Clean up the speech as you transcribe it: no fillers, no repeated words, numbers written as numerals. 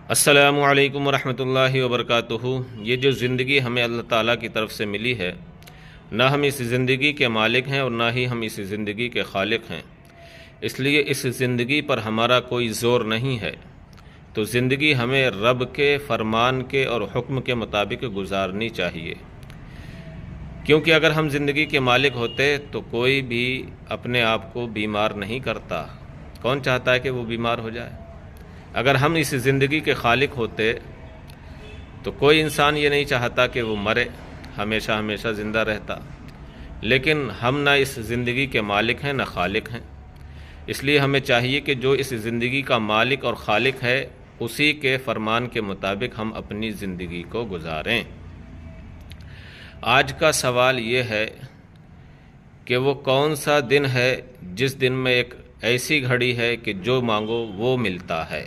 السلام علیکم ورحمۃ اللہ وبرکاتہ۔ یہ جو زندگی ہمیں اللہ تعالیٰ کی طرف سے ملی ہے، نہ ہم اس زندگی کے مالک ہیں اور نہ ہی ہم اس زندگی کے خالق ہیں، اس لیے اس زندگی پر ہمارا کوئی زور نہیں ہے۔ تو زندگی ہمیں رب کے فرمان کے اور حکم کے مطابق گزارنی چاہیے، کیونکہ اگر ہم زندگی کے مالک ہوتے تو کوئی بھی اپنے آپ کو بیمار نہیں کرتا۔ کون چاہتا ہے کہ وہ بیمار ہو جائے؟ اگر ہم اس زندگی کے خالق ہوتے تو کوئی انسان یہ نہیں چاہتا کہ وہ مرے، ہمیشہ ہمیشہ زندہ رہتا۔ لیکن ہم نہ اس زندگی کے مالک ہیں نہ خالق ہیں، اس لیے ہمیں چاہیے کہ جو اس زندگی کا مالک اور خالق ہے اسی کے فرمان کے مطابق ہم اپنی زندگی کو گزاریں۔ آج کا سوال یہ ہے کہ وہ کون سا دن ہے جس دن میں ایک ایسی گھڑی ہے کہ جو مانگو وہ ملتا ہے۔